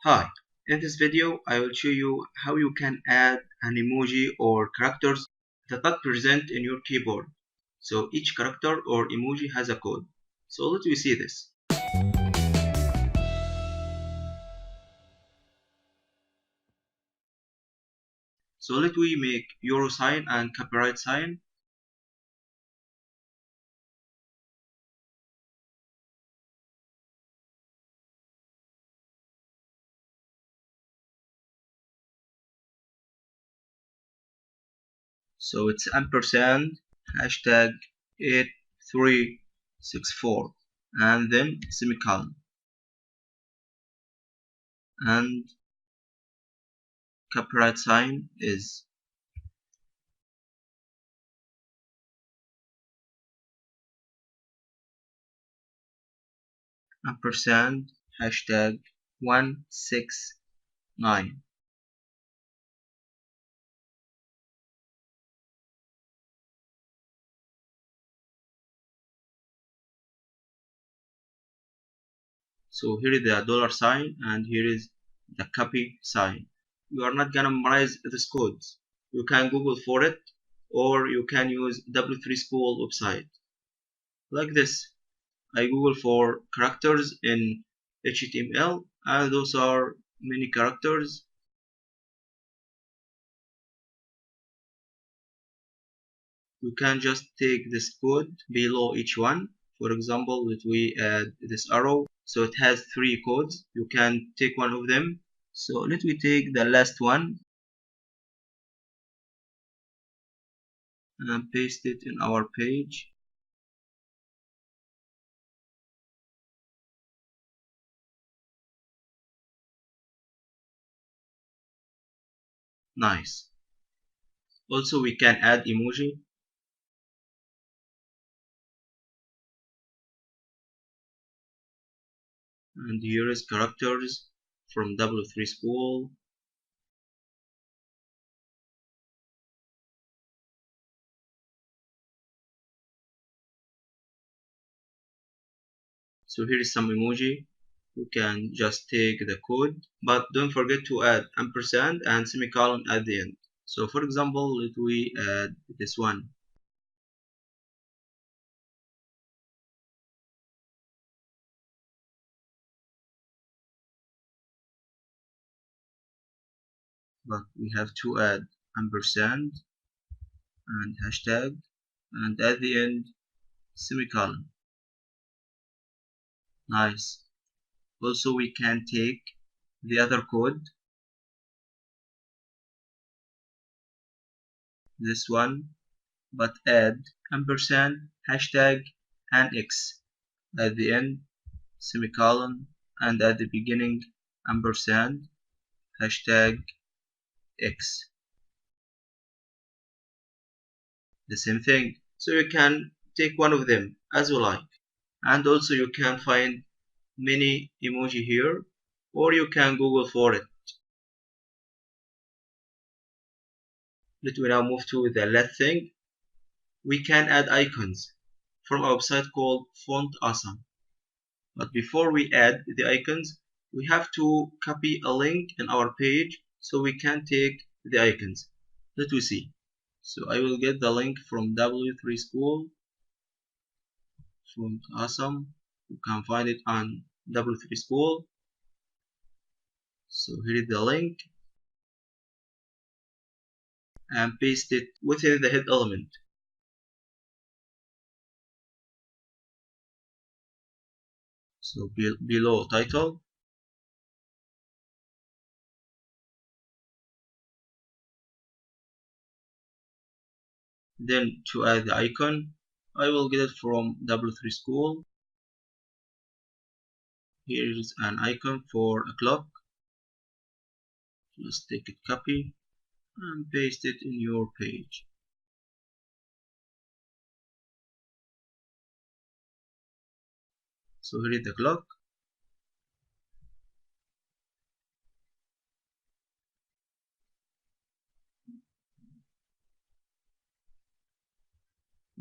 Hi, in this video I will show you how you can add an emoji or characters that are present in your keyboard. So each character or emoji has a code. So let me see this. So let me make euro sign and copyright sign. So it's ampersand hashtag 8364 and then semicolon and copyright sign is ampersand hashtag 169. So here is the dollar sign and here is the copy sign. You are not gonna memorize this code. You can Google for it or you can use W3 School website. Like this. I Google for characters in HTML and those are many characters. You can just take this code below each one. For example, let we add this arrow. So it has three codes. You can take one of them. So let me take the last one and paste it in our page. Nice. Also we can add emoji and here is characters from W3 School. So here is some emoji. You can just take the code, but don't forget to add ampersand and semicolon at the end. So for example, let we add this one. But we have to add ampersand and hashtag and at the end semicolon. Nice. Also we can take the other code, this one, but add ampersand hashtag and x at the end semicolon and at the beginning ampersand hashtag x, the same thing. So you can take one of them as you like, and also you can find many emoji here or you can Google for it. Let me now move to the last thing. We can add icons from a website called Font Awesome. But before we add the icons, we have to copy a link in our page so we can take the icons. Let me see. So I will get the link from W3 School from Awesome. You can find it on W3 School. So here is the link and paste it within the head element. So below title, then to add the icon, I will get it from W3 School. Here is an icon for a clock. Just take it, copy, and paste it in your page. So here is the clock.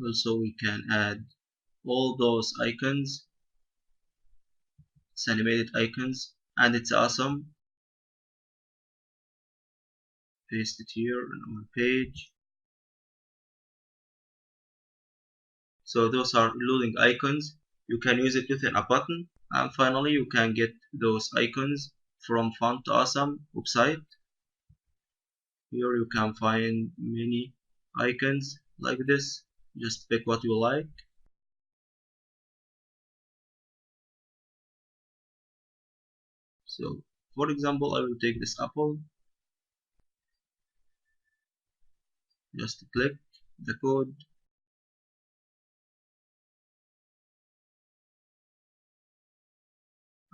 Also we can add all those icons. It's animated icons and it's awesome. paste it here on our page. So those are loading icons. You can use it within a button. And finally, you can get those icons from Font Awesome website. Here you can find many icons like this. Just pick what you like. So for example, I will take this apple. Just click the code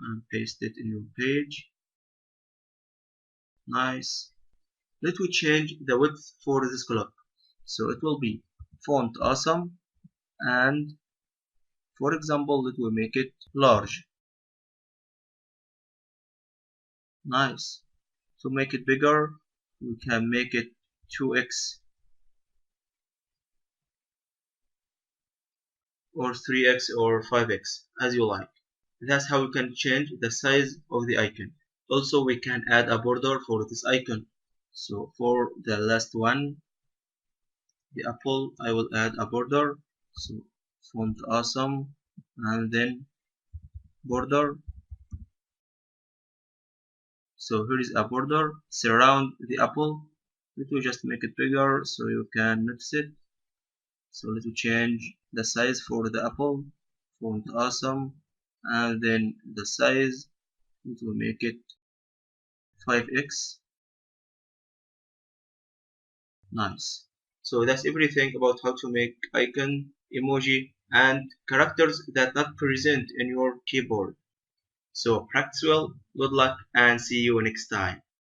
and paste it in your page. Nice. Let me change the width for this clock. So it will be font awesome, and for example, let me make it large. Nice. To make it bigger, we can make it 2x or 3x or 5x as you like. That's how we can change the size of the icon. Also, we can add a border for this icon. So for the last one, the apple, I will add a border. So font awesome, and then border. So here is a border surround the apple. Let me just make it bigger so you can notice it. So let me change the size for the apple, font awesome, and then the size, let me make it 5x. Nice. So that's everything about how to make icon, emoji, and characters that not present in your keyboard. So practice well, good luck, and see you next time.